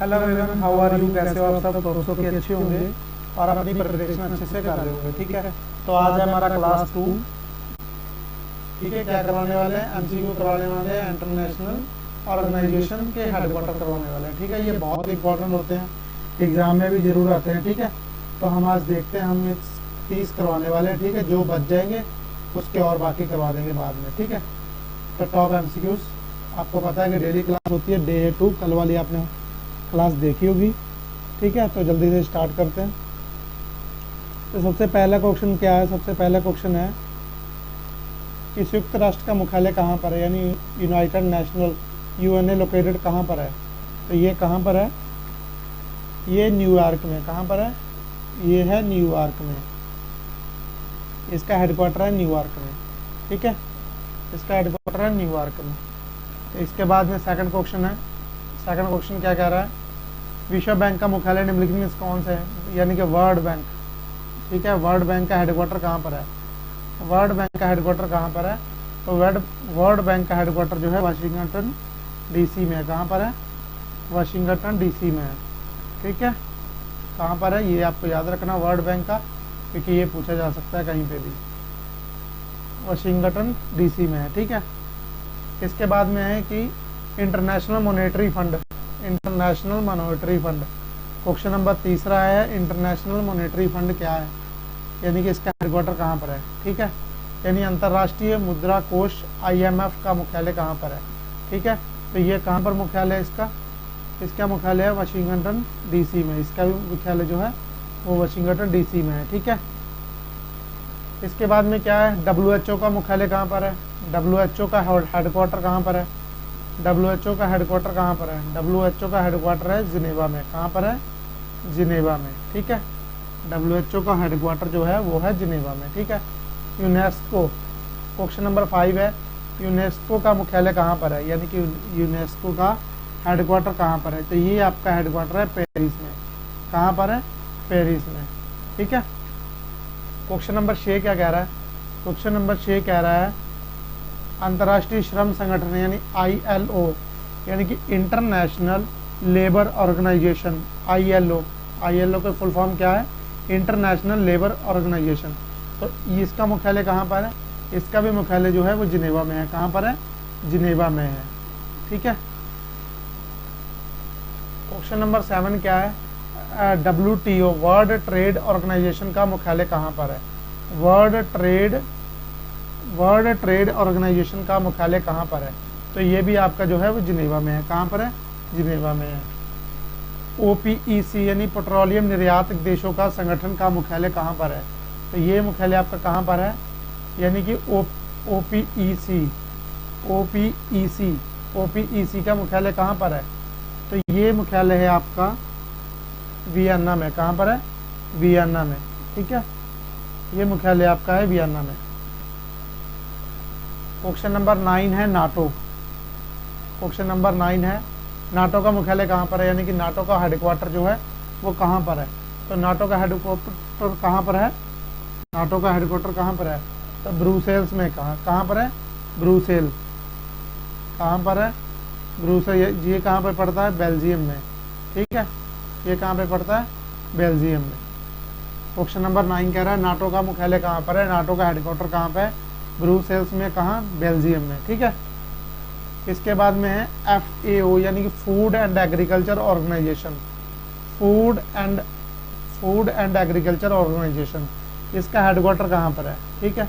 Hello everyone, how are you, कैसे हो आप सब? दोस्तों की अच्छे होंगे और अपनी प्रिपरेशन अच्छे से कर रहे होंगे। ठीक है, तो आज है हमारा क्लास 2। ठीक है, क्या करवाने वाले हैं? एमसीक्यू करवाने वाले हैं, इंटरनेशनल ऑर्गेनाइजेशन के हेडक्वार्टर करवाने वाले हैं। ठीक है, ये बहुत इंपॉर्टेंट होते हैं, एग्जाम में भी जरूर आते हैं। ठीक है, तो हम आज देखते हैं, हम 30 करवाने वाले हैं। ठीक है, जो बच जाएंगे उसके और बाकी करवा देंगे बाद में। ठीक है, तो टॉप एमसीक्यूज आपको पता है कि डेली क्लास होती है, डे 2 कल वाली आपने क्लास देखी होगी। ठीक है, तो जल्दी से स्टार्ट करते हैं। तो सबसे पहला क्वेश्चन क्या है? सबसे पहला क्वेश्चन है कि संयुक्त राष्ट्र का मुख्यालय कहाँ पर है, यानी यूनाइटेड नेशनल यूएनए लोकेटेड कहाँ पर है? तो ये कहाँ पर है? ये न्यूयॉर्क में। कहाँ पर है? ये है न्यूयॉर्क में। इसका हेडक्वार्टर है न्यूयॉर्क में। ठीक है, इसका हेडक्वार्टर है न्यूयॉर्क में। तो इसके बाद में सेकंड क्वेश्चन है। सेकंड क्वेश्चन क्या कह रहा है? विश्व बैंक का मुख्यालय निम्नलिखित में कौन सा है, यानी कि वर्ल्ड बैंक। ठीक है, वर्ल्ड बैंक का हेडक्वार्टर कहाँ पर है? वर्ल्ड बैंक का हेडक्वार्टर कहाँ पर है? तो वर्ल्ड बैंक का हेडक्वार्टर जो है वाशिंगटन डीसी में है। कहाँ पर है? वाशिंगटन डीसी में है। ठीक है, कहाँ पर है ये आपको याद रखना, वर्ल्ड बैंक का, क्योंकि ये पूछा जा सकता है कहीं पे भी। वाशिंगटन डीसी में है। ठीक है, इसके बाद में है कि international monetary fund. International monetary fund question number तीसरा है। इंटरनेशनल मॉनेटरी फंड क्या है, यानी कि इसका हेडक्वार्टर कहाँ पर है? ठीक है, यानी अंतर्राष्ट्रीय मुद्रा कोष IMF का मुख्यालय कहाँ पर है? ठीक है, तो ये कहाँ पर मुख्यालय है इसका? इसका मुख्यालय है वाशिंगटन डीसी में। इसका भी मुख्यालय जो है वो वाशिंगटन डीसी में है। ठीक है, इसके बाद में क्या है? WHO का मुख्यालय कहाँ पर है? WHO का हेडक्वार्टर कहाँ पर है? WHO का हेडक्वार्टर कहाँ पर है? WHO का हेडक्वार्टर है जिनेवा में। कहाँ पर है? जिनेवा में। ठीक है, WHO का हेडक्वार्टर जो है वो है जिनेवा में। ठीक है, यूनेस्को क्वेश्चन नंबर 5 है। यूनेस्को का मुख्यालय कहाँ पर है, यानी कि यूनेस्को का हेडक्वार्टर कहाँ पर है? तो ये आपका हेडक्वार्टर है पेरिस में। कहाँ पर है? पेरिस में। ठीक है, क्वेश्चन नंबर 6 क्या कह रहा है? क्वेश्चन नंबर 6 कह रहा है अंतर्राष्ट्रीय श्रम संगठन यानी ILO, यानी कि इंटरनेशनल लेबर ऑर्गेनाइजेशन। ILO का फुल फॉर्म क्या है? International labour organisation. तो इसका मुख्यालय कहाँ पर है? इसका भी मुख्यालय जो है वो जिनेवा में है। कहाँ पर है? जिनेवा में है। ठीक है, क्वेश्चन नंबर 7 क्या है? WTO वर्ल्ड ट्रेड ऑर्गेनाइजेशन का मुख्यालय कहाँ पर है? वर्ल्ड ट्रेड ऑर्गेनाइजेशन का मुख्यालय कहाँ पर है? तो ये भी आपका जो है वो जिनेवा में है। कहाँ पर है? जिनेवा में है। OPEC यानी पेट्रोलियम निर्यातक देशों का संगठन का मुख्यालय कहाँ पर है? तो ये मुख्यालय आपका कहाँ पर है, यानी कि OPEC का मुख्यालय कहाँ पर है? तो ये मुख्यालय है आपका वियना में। कहाँ पर है? वियना में। ठीक है, ये मुख्यालय आपका है वियना में। क्वेश्चन नंबर 9 है नाटो। क्वेश्चन नंबर 9 है नाटो का मुख्यालय कहाँ पर है, यानी कि नाटो का हेडक्वार्टर जो है वो कहाँ पर है? तो नाटो का हेडक्वार्टर कहाँ पर है? नाटो का हेडक्वार्टर कहाँ पर है? तो ब्रुसेल्स में। कहाँ पर है? ब्रुसेल। कहाँ पर है? ब्रुसेल। ये कहाँ पर पड़ता है? बेल्जियम में। ठीक है, ये कहाँ पे पड़ता है? बेल्जियम में। क्वेश्चन नंबर 9 कह रहा है नाटो का मुख्यालय कहाँ पर है? नाटो का हेडक्वार्टर कहाँ पे है? ब्रुसेल्स में। कहाँ? बेल्जियम में। ठीक है, इसके बाद में है FAO यानी कि food and agriculture organisation. Food and agriculture organisation, इसका हेडक्वार्टर कहाँ पर है? ठीक है,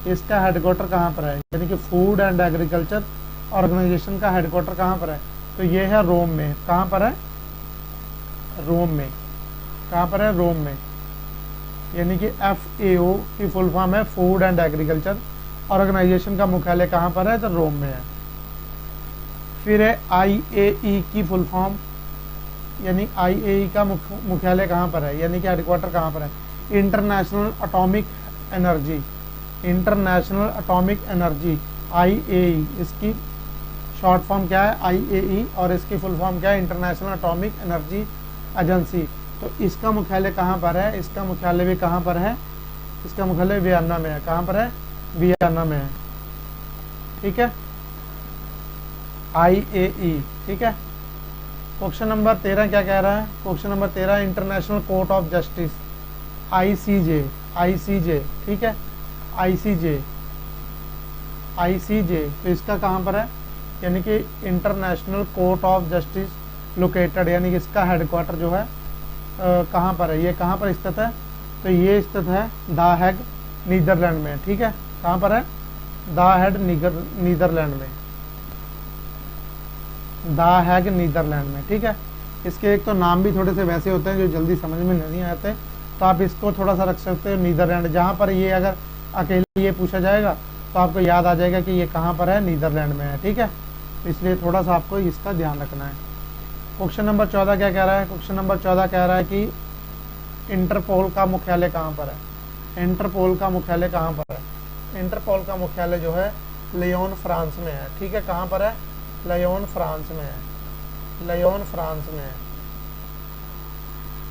इसका हेडक्वार्टर कहाँ पर है, यानी कि फूड एंड एग्रीकल्चर ऑर्गेनाइजेशन का हेडक्वार्टर कहाँ पर है? तो ये है रोम में। कहाँ पर है? रोम में। कहाँ पर है? रोम में। यानी कि FAO की फुल फॉर्म है फूड एंड एग्रीकल्चर ऑर्गेनाइजेशन का मुख्यालय कहाँ पर है? तो रोम में है। फिर है IAE की फुल फॉर्म, यानी IAE का मुख्यालय कहाँ पर है, यानी कि हेडक्वार्टर कहाँ पर है? International atomic energy. International atomic energy IAE, इसकी शॉर्ट फॉर्म क्या है? IAE, और इसकी फुल फॉर्म क्या है? International atomic energy agency. तो इसका मुख्यालय कहाँ पर है? इसका मुख्यालय भी कहाँ पर है? इसका मुख्यालय वियना में है। कहाँ पर है? वियना में है। ठीक है, IAE। ठीक है, क्वेश्चन नंबर 13 क्या कह रहा है? Question number 13 international court of justice ICJ, ICJ, ठीक है, आईसीजे, आईसीजे, तो इसका कहाँ पर है? यानी कि international court of justice located, यानी कि इसका हेडक्वार्टर जो है कहाँ पर है? ये कहाँ पर स्थित है? तो ये स्थित है द हैग नीदरलैंड में, ठीक है। कहाँ पर है? द हैग नीदरलैंड में, द हैग नीदरलैंड में, ठीक है। इसके एक तो नाम भी थोड़े से वैसे होते हैं जो जल्दी समझ में नहीं आते, तो आप इसको थोड़ा सा रख सकते हो नीदरलैंड। जहाँ पर ये अगर अकेले ये पूछा जाएगा तो आपको याद आ जाएगा कि ये कहाँ पर है, नीदरलैंड में है, ठीक है। इसलिए थोड़ा सा आपको इसका ध्यान रखना है। क्वेश्चन नंबर 14 क्या कह रहा है? क्वेश्चन नंबर 14 कह रहा है कि इंटरपोल का मुख्यालय कहाँ पर है? इंटरपोल का मुख्यालय कहाँ पर है? इंटरपोल का मुख्यालय जो है लियोन फ्रांस में है, ठीक है। कहाँ पर है? लियोन फ्रांस में है, लियोन फ्रांस में है।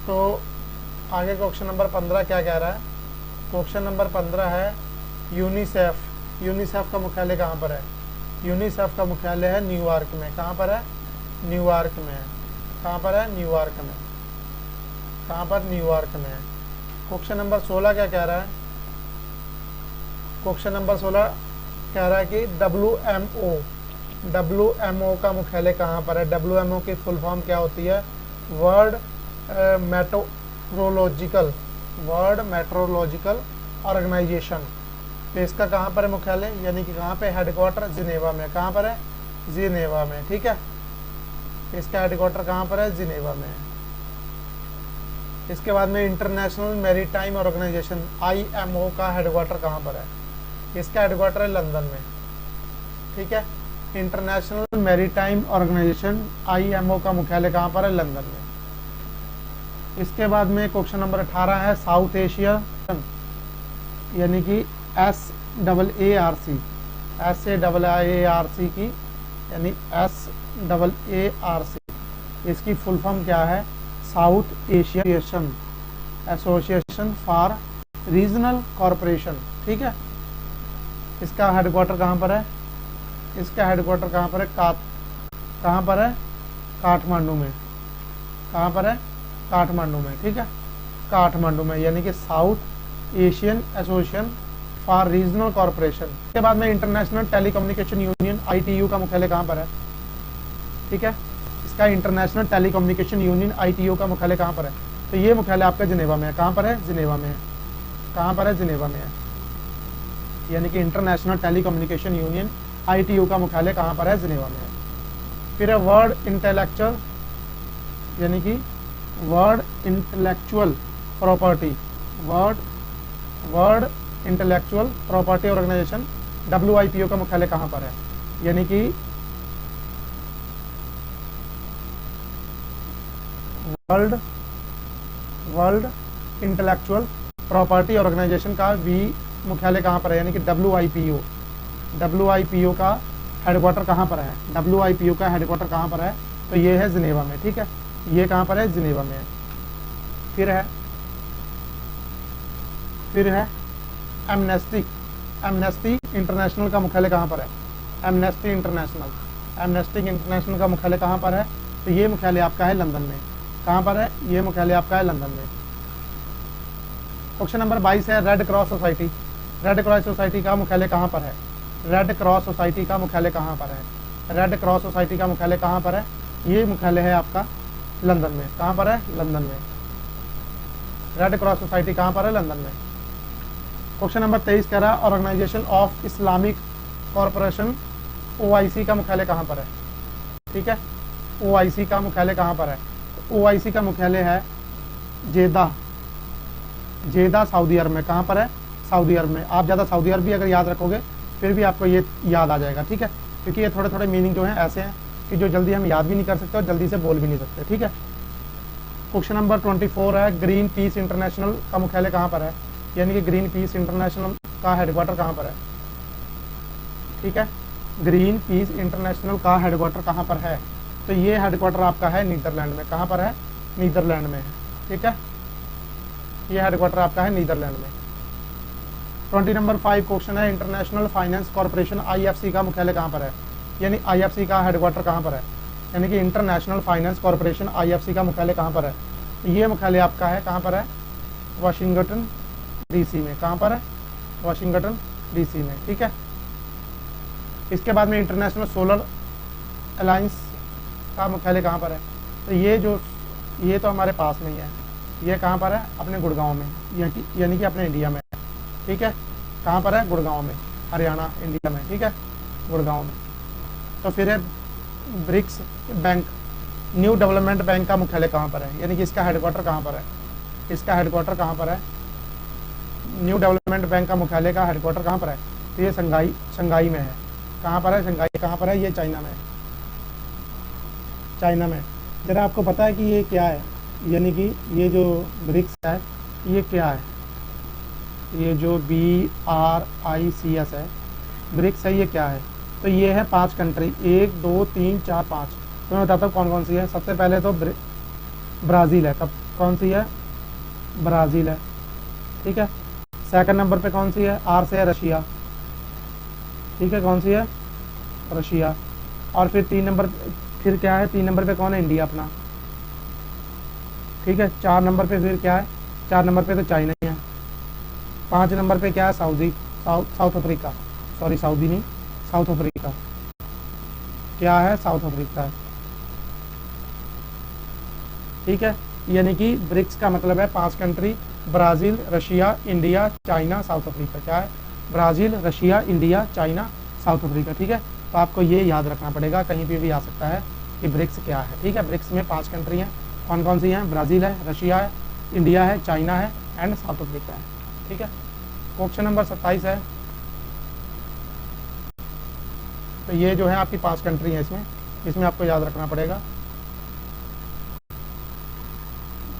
तो आगे क्वेश्चन नंबर 15 क्या कह रहा है? क्वेश्चन नंबर 15 है यूनिसेफ, यूनिसेफ का मुख्यालय कहाँ पर है? यूनिसेफ का मुख्यालय है न्यूयॉर्क में। कहाँ पर है? न्यूयॉर्क में है। कहाँ पर है? न्यूयॉर्क में। कहाँ पर? न्यूयॉर्क में है। क्वेश्चन नंबर 16 क्या कह रहा है? क्वेश्चन नंबर 16 कह रहा है कि WMO, WMO का मुख्यालय कहाँ पर है? WMO की फुल फॉर्म क्या होती है? World meteorological, world meteorological organisation. तो इसका कहाँ पर है मुख्यालय? यानी कि कहाँ पे? हेडक्वार्टर जिनेवा में। कहाँ पर है? जिनेवा में, ठीक है। इसका हेडक्वार्टर कहाँ पर है? जिनेवा में। इसके बाद में इंटरनेशनल मैरीटाइम ऑर्गेनाइजेशन IMO का हेडक्वार्टर कहाँ पर है? इसका हेडक्वार्टर है लंदन में, ठीक है। इंटरनेशनल मैरीटाइम ऑर्गेनाइजेशन IMO का मुख्यालय कहाँ पर है? लंदन में। इसके बाद में क्वेश्चन नंबर 18 है साउथ एशिया, यानी कि SAARC, SAARC की, यानी SAARC, इसकी फुल फॉर्म क्या है? South Asian association for regional corporation, ठीक है। इसका हेडक्वार्टर कहाँ पर है? इसका हेडक्वार्टर कहाँ पर है? कहाँ पर है? काठमांडू में। कहाँ पर है? काठमांडू में, ठीक है, काठमांडू में, यानी कि south Asian association for regional corporation. इसके बाद में इंटरनेशनल टेलीकम्युनिकेशन यूनियन ITU का मुख्यालय कहाँ पर है? ठीक है, इसका इंटरनेशनल टेलीकम्युनिकेशन यूनियन ITU का मुख्यालय कहाँ पर है? तो ये मुख्यालय आपका जिनेवा में है। कहाँ पर है? जिनेवा में है। कहाँ पर है? जिनेवा में है। यानी कि इंटरनेशनल टेलीकम्युनिकेशन यूनियन ITU का मुख्यालय कहाँ पर है? जिनेवा में है। फिर है वर्ल्ड इंटेलेक्चुअल, यानी कि world intellectual property, world intellectual property organisation WIPO का मुख्यालय कहाँ पर है? यानी कि वर्ल्ड इंटेलेक्चुअल प्रॉपर्टी ऑर्गेनाइजेशन का भी मुख्यालय कहाँ पर है? यानी कि WIPO का हेडक्वार्टर कहाँ पर है? WIPO का हेडक्वार्टर कहाँ पर है? तो ये है जिनेवा में, ठीक है। ये कहाँ पर है? जिनेवा में है। फिर है एमनेस्टी इंटरनेशनल का मुख्यालय कहाँ पर है? एमनेस्टी इंटरनेशनल का मुख्यालय कहाँ पर है? तो ये मुख्यालय आपका है लंदन में। कहाँ पर है? ये मुख्यालय आपका है लंदन में। क्वेश्चन नंबर 22 है red cross society, red cross society का मुख्यालय कहाँ पर है? रेड क्रॉस सोसाइटी का मुख्यालय कहाँ पर है? रेड क्रॉस सोसाइटी का मुख्यालय कहाँ पर है? ये मुख्यालय है आपका लंदन में। कहाँ पर है? लंदन में। रेड क्रॉस सोसाइटी कहाँ पर है? लंदन में। क्वेश्चन नंबर 23 कह रहा है organisation of Islamic corporation OIC का मुख्यालय कहाँ पर है? ठीक है, OIC का मुख्यालय कहाँ पर है? OIC का मुख्यालय है जेदा सऊदी अरब में। कहाँ पर है? सऊदी अरब में। आप ज़्यादा सऊदी अरब भी अगर याद रखोगे फिर भी आपको ये याद आ जाएगा, ठीक है, क्योंकि ये थोड़े थोड़े मीनिंग जो हैं ऐसे हैं कि जो जल्दी हम याद भी नहीं कर सकते और जल्दी से बोल भी नहीं सकते, ठीक है। क्वेश्चन नंबर 24 है ग्रीन पीस इंटरनेशनल का मुख्यालय कहाँ पर है? यानी कि ग्रीन पीस इंटरनेशनल का हेडक्वार्टर कहाँ पर है? ठीक है, ग्रीन पीस इंटरनेशनल का हेडक्वार्टर कहाँ पर है? तो ये हेडक्वार्टर आपका है नीदरलैंड में। कहाँ पर है? नीदरलैंड में, ठीक है, ये हेडक्वार्टर आपका है नीदरलैंड में। 20 नंबर 5 क्वेश्चन है इंटरनेशनल फाइनेंस कॉर्पोरेशन IFC का मुख्यालय कहाँ पर है? यानी IFC का हेडक्वार्टर कहाँ पर है? यानी कि इंटरनेशनल फाइनेंस कॉरपोरेशन IFC का मुख्यालय कहाँ पर है? ये मुख्यालय आपका है कहाँ पर है? वाशिंगटन DC में। कहाँ पर है? वाशिंगटन DC में, ठीक है। इसके बाद में इंटरनेशनल सोलर अलायंस का मुख्यालय कहाँ पर है? तो ये तो हमारे पास में ही है। ये कहाँ पर है? अपने गुड़गांव में, यानी कि अपने इंडिया में, ठीक है। कहाँ पर है? गुड़गांव में, हरियाणा, इंडिया में, ठीक है, गुड़गांव में। तो फिर है BRICS bank, new development bank का मुख्यालय कहाँ पर है? यानी कि इसका हेडक्वार्टर कहाँ पर है? इसका हेडक्वार्टर कहाँ पर है? न्यू डेवलपमेंट बैंक का मुख्यालय का हेडक्वार्टर कहाँ पर है? तो ये शंघाई में है। कहाँ पर है? शंघाई कहाँ पर है? ये चाइना में, चाइना में। जरा आपको पता है कि ये क्या है? यानी कि ये जो ब्रिक्स है ये क्या है? ये जो BRICS है, ब्रिक्स है, ये क्या है? तो ये है 5 कंट्री, 1 2 3 4 5। तो मैं बताता हूँ कौन कौन सी है। सबसे पहले तो ब्राज़ील है। कौन सी है? ब्राज़ील है, ठीक है। सेकंड नंबर पे कौन सी है? R से है रशिया, ठीक है। कौन सी है? रशिया। और फिर 3 नंबर, फिर क्या है? 3 नंबर पे कौन है? इंडिया अपना, ठीक है। 4 नंबर पे फिर क्या है? 4 नंबर पे तो चाइना ही है। 5 नंबर पे क्या है? साउथ अफ्रीका, सॉरी सऊदी नहीं, साउथ अफ्रीका। क्या है? साउथ अफ्रीका है, ठीक है। यानी कि ब्रिक्स का मतलब है 5 country, Brazil, Russia, India, China, south Africa. क्या है? Brazil, Russia, India, China, south Africa, ठीक है। तो आपको ये याद रखना पड़ेगा, कहीं पे भी आ सकता है कि ब्रिक्स क्या है, ठीक है। ब्रिक्स में 5 कंट्री हैं। कौन कौन सी हैं? ब्राज़ील है, रशिया है, इंडिया है, चाइना है एंड साउथ अफ्रीका है, ठीक है। क्वेश्चन नंबर 27 है। तो ये जो है आपकी 5 कंट्री हैं, इसमें आपको याद रखना पड़ेगा।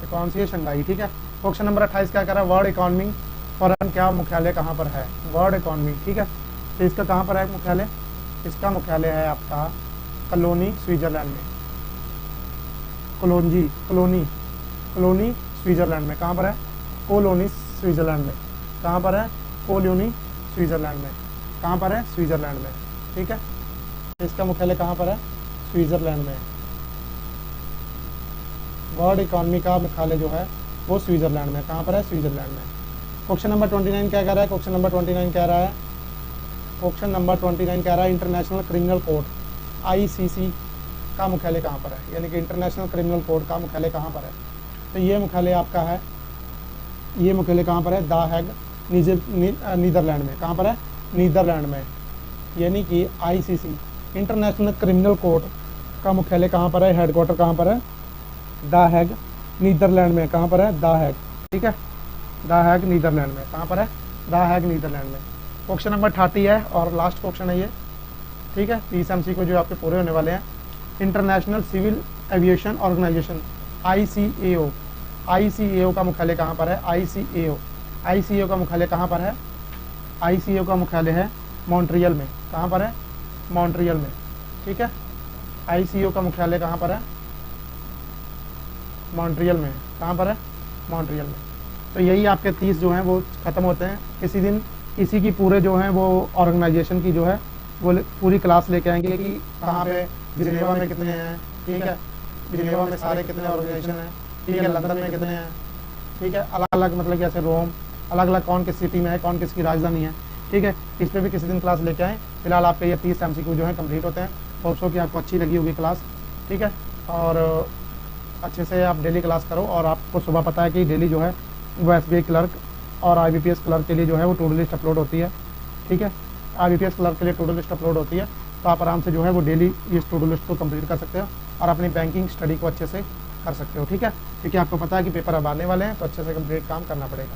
तो कौन सी है? शंघाई, ठीक है। क्वेश्चन नंबर 28 क्या कह रहा है? वर्ल्ड इकोनॉमिक फोरम क्या मुख्यालय कहाँ पर है? वर्ल्ड इकोनॉमी, ठीक है। तो इसका कहाँ पर है मुख्यालय? इसका मुख्यालय है आपका कलोनी, स्विट्जरलैंड में। कलोनी स्विट्जरलैंड में। कहाँ पर है? कोलोनी, स्विट्जरलैंड में। कहाँ पर है? कोलोनी, स्विट्जरलैंड में। कहाँ पर है? स्विट्जरलैंड में, ठीक है। इसका मुख्यालय कहाँ पर है? स्विट्जरलैंड में। वर्ल्ड इकोनॉमी का मुख्यालय जो है वो स्विट्जरलैंड में। कहाँ पर है? स्विट्जरलैंड में। क्वेश्चन नंबर 29 क्या कह रहा है? क्वेश्चन नंबर 29 कह रहा है इंटरनेशनल क्रिमिनल कोर्ट ICC का मुख्यालय कहाँ पर है? यानी कि इंटरनेशनल क्रिमिनल कोर्ट का मुख्यालय कहाँ पर है? तो ये मुख्यालय आपका है, ये मुख्यालय कहाँ पर है? द हैग, नीदरलैंड में। कहाँ पर है? नीदरलैंड में। यानी कि ICC इंटरनेशनल क्रिमिनल कोर्ट का मुख्यालय कहाँ पर है? हेडक्वार्टर कहाँ पर है? द हैग, नीदरलैंड में। कहाँ पर है? द हैग, ठीक है। द हैग, नीदरलैंड में। कहाँ पर है? द हैग, नीदरलैंड में। क्वेश्चन नंबर 30 है और लास्ट क्वेश्चन है ये, ठीक है। 30 MCQ जो आपके पूरे होने वाले हैं। International civil aviation organisation ICAO का मुख्यालय कहाँ पर है? ICAO का मुख्यालय कहाँ पर है? ICAO का मुख्यालय है मॉन्ट्रियल में। कहाँ पर है? मॉन्ट्रियल में, ठीक है। ICAO का मुख्यालय कहाँ पर है? मॉन्ट्रियल में। कहाँ पर है? मॉन्ट्रियल में। तो यही आपके 30 जो हैं वो ख़त्म होते हैं। किसी दिन इसी की पूरे जो हैं वो ऑर्गेनाइजेशन की जो है वो पूरी क्लास लेके आएंगे कि कहाँ पे जिनेवा में कितने हैं, ठीक है। जिनेवा में सारे कितने ऑर्गेनाइजेशन हैं, ठीक है। लंदन में कितने हैं, ठीक है। अलग अलग मतलब जैसे रोम, अलग अलग कौन किस सिटी में है, कौन किसकी राजधानी है, ठीक है। इस पर भी किसी दिन क्लास लेके आएँ। फिलहाल आपके ये 30 MCQ जो है कंप्लीट होते हैं। होप सो कि आपको अच्छी लगी होगी क्लास, ठीक है। और अच्छे से आप डेली क्लास करो। और आपको सुबह पता है कि डेली जो है वो SBI क्लर्क और IBPS क्लर्क के लिए जो है वो टू डू लिस्ट अपलोड होती है, ठीक है। IBPS क्लर्क के लिए टू डू लिस्ट अपलोड होती है। तो आप आराम से जो है वो डेली इस टू डू लिस्ट को कंप्लीट कर सकते हो और अपनी बैंकिंग स्टडी को अच्छे से कर सकते हो, ठीक है। क्योंकि आपको पता है कि पेपर अब आने वाले हैं, तो अच्छे से कंप्लीट काम करना पड़ेगा।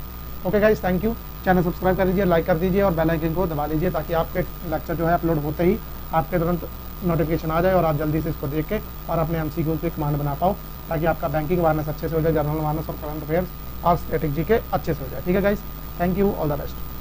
Okay guys, thank you. Channel subscribe कर लीजिए, लाइक कर दीजिए और बेल आइकन को दबा लीजिए ताकि आपके लेक्चर जो है अपलोड होते ही आपके तुरंत नोटिफिकेशन आ जाए और आप जल्दी से इसको देख के और अपने MCQ को एक कमांड बना पाओ ताकि आपका बैंकिंग अवेयरनेस अच्छे से हो जाए, जनरल अवेयरनेस और करंट अफेयर्स और स्ट्रेटेजी के अच्छे से हो जाए, ठीक है guys. Thank you, all the best.